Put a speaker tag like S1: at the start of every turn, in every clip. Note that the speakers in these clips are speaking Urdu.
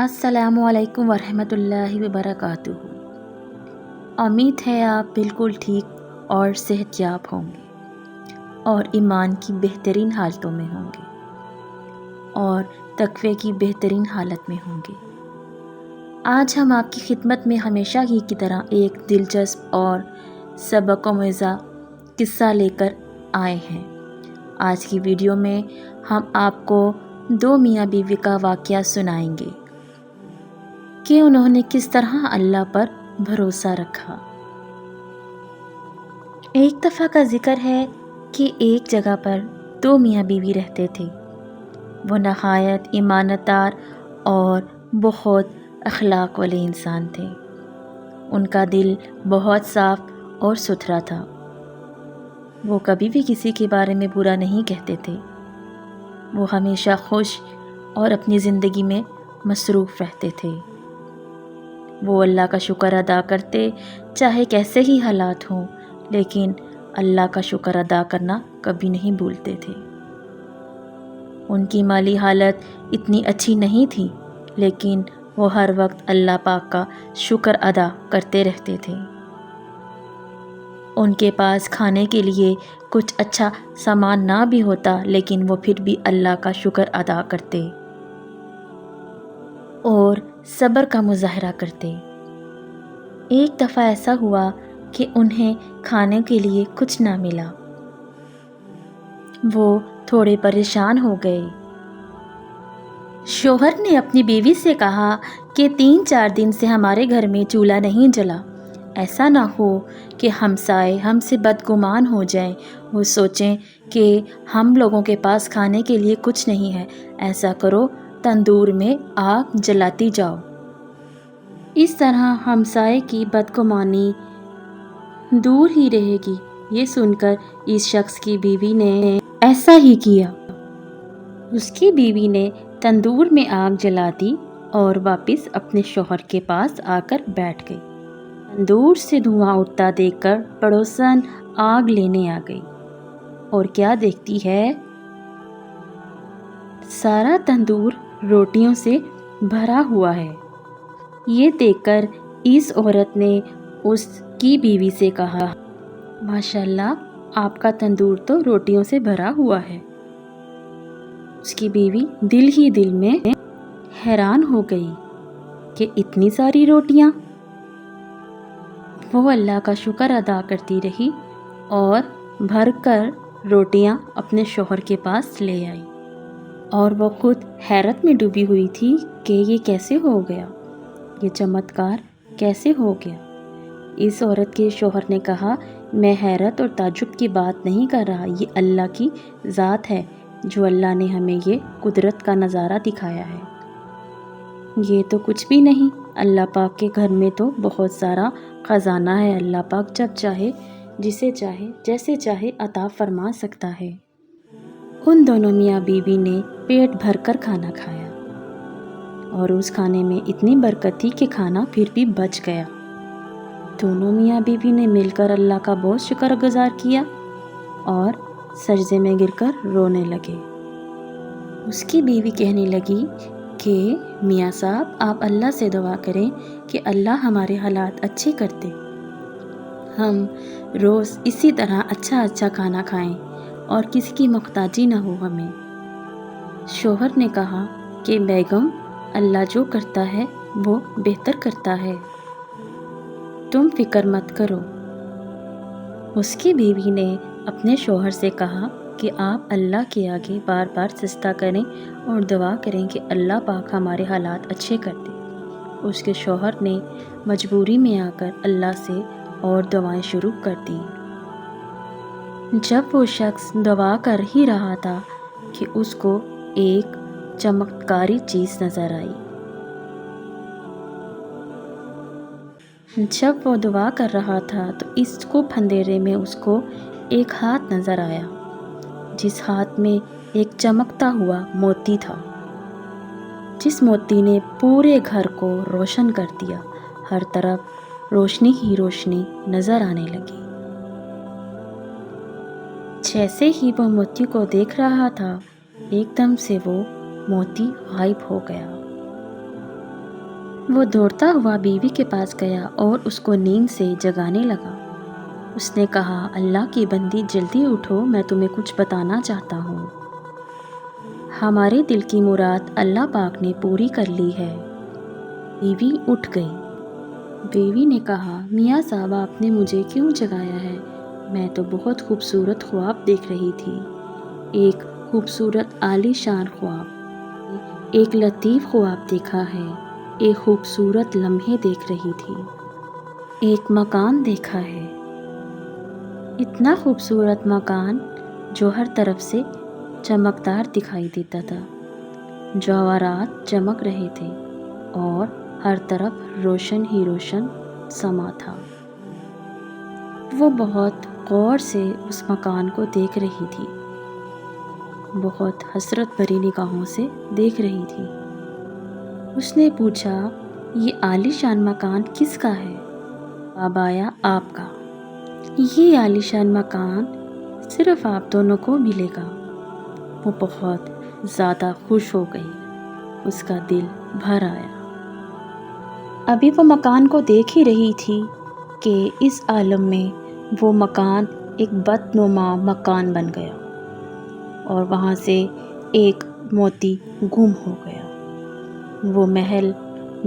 S1: السلام علیکم ورحمۃ اللہ وبرکاتہ۔ امید ہے آپ بالکل ٹھیک اور صحت یاب ہوں گے اور ایمان کی بہترین حالتوں میں ہوں گے اور تقوی کی بہترین حالت میں ہوں گے۔ آج ہم آپ کی خدمت میں ہمیشہ ہی کی طرح ایک دلچسپ اور سبق آموز قصہ لے کر آئے ہیں۔ آج کی ویڈیو میں ہم آپ کو دو میاں بیوی کا واقعہ سنائیں گے کہ انہوں نے کس طرح اللہ پر بھروسہ رکھا۔ ایک دفعہ کا ذکر ہے کہ ایک جگہ پر دو میاں بیوی رہتے تھے۔ وہ نہایت ایمانت دار اور بہت اخلاق والے انسان تھے۔ ان کا دل بہت صاف اور ستھرا تھا۔ وہ کبھی بھی کسی کے بارے میں برا نہیں کہتے تھے۔ وہ ہمیشہ خوش اور اپنی زندگی میں مصروف رہتے تھے۔ وہ اللہ کا شکر ادا کرتے، چاہے کیسے ہی حالات ہوں، لیکن اللہ کا شکر ادا کرنا کبھی نہیں بھولتے تھے۔ ان کی مالی حالت اتنی اچھی نہیں تھی، لیکن وہ ہر وقت اللہ پاک کا شکر ادا کرتے رہتے تھے۔ ان کے پاس کھانے کے لیے کچھ اچھا سامان نہ بھی ہوتا، لیکن وہ پھر بھی اللہ کا شکر ادا کرتے اور صبر کا مظاہرہ کرتے۔ ایک دفعہ ایسا ہوا کہ انہیں کھانے کے لیے کچھ نہ ملا۔ وہ تھوڑے پریشان ہو گئے۔ شوہر نے اپنی بیوی سے کہا کہ 3-4 دن سے ہمارے گھر میں چولہا نہیں جلا، ایسا نہ ہو کہ ہمسائے ہم سے بدگمان ہو جائیں، وہ سوچیں کہ ہم لوگوں کے پاس کھانے کے لیے کچھ نہیں ہے۔ ایسا کرو، تندور میں آگ جلاتی جاؤ، اس طرح ہمسائے کی بدگمانی دور ہی رہے گی۔ یہ سن کر اس شخص کی بیوی نے ایسا ہی کیا۔ اس کی بیوی نے تندور میں آگ جلا دی اور واپس اپنے شوہر کے پاس آ کر بیٹھ گئی۔ تندور سے دھواں اٹھتا دیکھ کر پڑوسن آگ لینے آ گئی اور کیا دیکھتی ہے، سارا تندور روٹیوں سے بھرا ہوا ہے۔ یہ دیکھ کر اس عورت نے اس کی بیوی سے کہا، ماشاءاللہ، آپ کا تندور تو روٹیوں سے بھرا ہوا ہے۔ اس کی بیوی دل ہی دل میں حیران ہو گئی کہ اتنی ساری روٹیاں۔ وہ اللہ کا شکر ادا کرتی رہی اور بھر کر روٹیاں اپنے شوہر کے پاس لے آئی، اور وہ خود حیرت میں ڈوبی ہوئی تھی کہ یہ کیسے ہو گیا، یہ چمتکار کیسے ہو گیا۔ اس عورت کے شوہر نے کہا، میں حیرت اور تعجب کی بات نہیں کر رہا، یہ اللہ کی ذات ہے جو اللہ نے ہمیں یہ قدرت کا نظارہ دکھایا ہے۔ یہ تو کچھ بھی نہیں، اللہ پاک کے گھر میں تو بہت سارا خزانہ ہے۔ اللہ پاک جب چاہے، جسے چاہے، جیسے چاہے عطا فرما سکتا ہے۔ ان دونوں میاں بیوی نے پیٹ بھر کر کھانا کھایا اور اس کھانے میں اتنی برکت تھی کہ کھانا پھر بھی بچ گیا۔ دونوں میاں بیوی نے مل کر اللہ کا بہت شکر گزار کیا اور سجدے میں گر کر رونے لگے۔ اس کی بیوی کہنے لگی کہ میاں صاحب، آپ اللہ سے دعا کریں کہ اللہ ہمارے حالات اچھے کرتے، ہم روز اسی طرح اچھا کھانا کھائیں اور کسی کی محتاجی نہ ہو ہمیں۔ شوہر نے کہا کہ بیگم، اللہ جو کرتا ہے وہ بہتر کرتا ہے، تم فکر مت کرو۔ اس کی بیوی نے اپنے شوہر سے کہا کہ آپ اللہ کے آگے بار بار سجدہ کریں اور دعا کریں کہ اللہ پاک ہمارے حالات اچھے کر دے۔ اس کے شوہر نے مجبوری میں آ کر اللہ سے اور دعائیں شروع کر دیں۔ جب وہ شخص دعا کر ہی رہا تھا کہ اس کو ایک چمتکاری چیز نظر آئی۔ جب وہ دعا کر رہا تھا تو اس کو اندھیرے میں اس کو ایک ہاتھ نظر آیا، جس ہاتھ میں ایک چمکتا ہوا موتی تھا، جس موتی نے پورے گھر کو روشن کر دیا۔ ہر طرف روشنی ہی روشنی نظر آنے لگی۔ جیسے ہی وہ موتی کو دیکھ رہا تھا، ایک دم سے وہ موتی غائب ہو گیا۔ وہ دوڑتا ہوا بیوی کے پاس گیا اور اس کو نیند سے جگانے لگا۔ اس نے کہا، اللہ کی بندی جلدی اٹھو، میں تمہیں کچھ بتانا چاہتا ہوں۔ ہمارے دل کی مراد اللہ پاک نے پوری کر لی ہے۔ بیوی اٹھ گئی۔ بیوی نے کہا، میاں صاحب آپ نے مجھے کیوں جگایا ہے؟ میں تو بہت خوبصورت خواب دیکھ رہی تھی، ایک خوبصورت عالی شان خواب، ایک لطیف خواب دیکھا ہے، ایک خوبصورت لمحے دیکھ رہی تھی، ایک مکان دیکھا ہے، اتنا خوبصورت مکان جو ہر طرف سے چمکدار دکھائی دیتا تھا، جواہرات چمک رہے تھے اور ہر طرف روشن ہی روشن سما تھا۔ وہ بہت غور سے اس مکان کو دیکھ رہی تھی، بہت حسرت بھری نگاہوں سے دیکھ رہی تھی۔ اس نے پوچھا، یہ عالی شان مکان کس کا ہے؟ جواب آیا، آپ کا۔ یہ عالی شان مکان صرف آپ دونوں کو ملے گا۔ وہ بہت زیادہ خوش ہو گئی، اس کا دل بھر آیا۔ ابھی وہ مکان کو دیکھ ہی رہی تھی کہ اس عالم میں وہ مکان ایک بدنما مکان بن گیا اور وہاں سے ایک موتی گم ہو گیا۔ وہ محل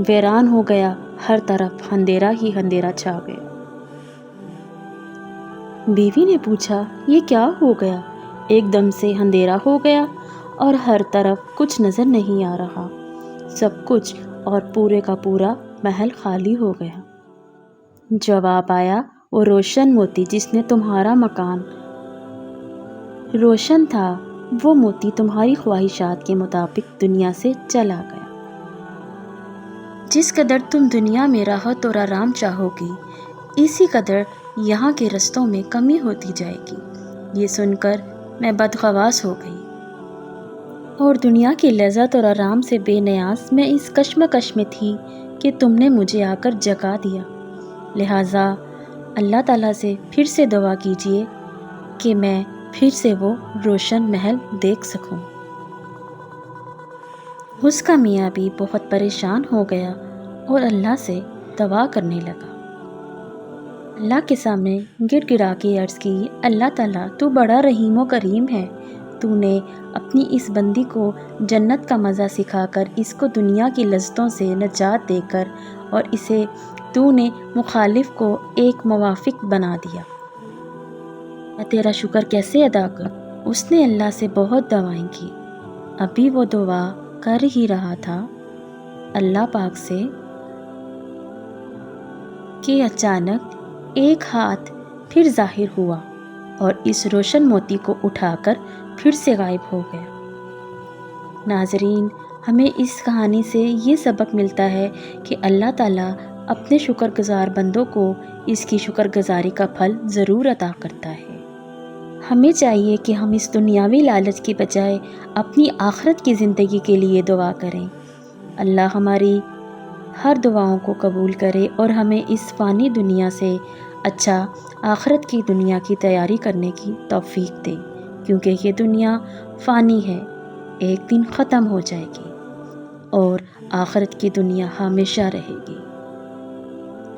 S1: ویران ہو گیا، ہر طرف اندھیرا ہی اندھیرا چھا گیا۔ بیوی نے پوچھا، یہ کیا ہو گیا؟ ایک دم سے اندھیرا ہو گیا اور ہر طرف کچھ نظر نہیں آ رہا، سب کچھ اور پورے کا پورا محل خالی ہو گیا۔ جواب آیا، وہ روشن موتی جس نے تمہارا مکان روشن تھا، وہ موتی تمہاری خواہشات کے مطابق دنیا سے چلا گیا۔ جس قدر تم دنیا میں راحت اور آرام چاہو گی، اسی قدر یہاں کے رستوں میں کمی ہوتی جائے گی۔ یہ سن کر میں بدحواس ہو گئی اور دنیا کی لذت اور آرام سے بے نیاز میں اس کشمکش میں تھی کہ تم نے مجھے آ کر جگا دیا۔ لہٰذا اللہ تعالیٰ سے پھر سے دعا کیجیے کہ میں پھر سے وہ روشن محل دیکھ سکوں۔ اس کا میاں بھی بہت پریشان ہو گیا اور اللہ سے دعا کرنے لگا۔ اللہ کے سامنے گڑ گڑا کے عرض کی، اللہ تعالیٰ تو بڑا رحیم و کریم ہے، تو نے اپنی اس بندی کو جنت کا مزہ سکھا کر اس کو دنیا کی لذتوں سے نجات دے کر اور اسے تو نے مخالف کو ایک موافق بنا دیا۔ میں تیرا شکر کیسے ادا کروں؟ اس نے اللہ سے بہت دعائیں کی۔ ابھی وہ دعا کر ہی رہا تھا اللہ پاک سے کہ اچانک ایک ہاتھ پھر ظاہر ہوا اور اس روشن موتی کو اٹھا کر پھر سے غائب ہو گیا۔ ناظرین، ہمیں اس کہانی سے یہ سبق ملتا ہے کہ اللہ تعالیٰ اپنے شکر گزار بندوں کو اس کی شکر گزاری کا پھل ضرور عطا کرتا ہے۔ ہمیں چاہیے کہ ہم اس دنیاوی لالچ کی بجائے اپنی آخرت کی زندگی کے لیے دعا کریں۔ اللہ ہماری ہر دعاؤں کو قبول کرے اور ہمیں اس فانی دنیا سے اچھا آخرت کی دنیا کی تیاری کرنے کی توفیق دے، کیونکہ یہ دنیا فانی ہے، ایک دن ختم ہو جائے گی اور آخرت کی دنیا ہمیشہ رہے گی۔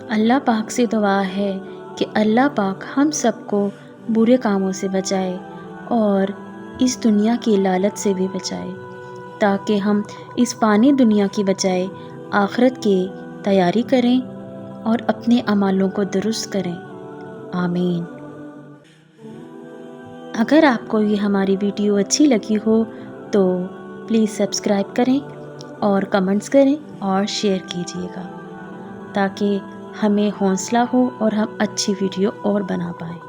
S1: اللہ پاک سے دعا ہے کہ اللہ پاک ہم سب کو برے کاموں سے بچائے اور اس دنیا کی لالچ سے بھی بچائے، تاکہ ہم اس فانی دنیا کی بجائے آخرت کی تیاری کریں اور اپنے اعمالوں کو درست کریں۔ آمین۔ اگر آپ کو یہ ہماری ویڈیو اچھی لگی ہو تو پلیز سبسکرائب کریں اور کمنٹس کریں اور شیئر کیجیے گا، تاکہ ہمیں حوصلہ ہو اور ہم اچھی ویڈیو اور بنا پائیں۔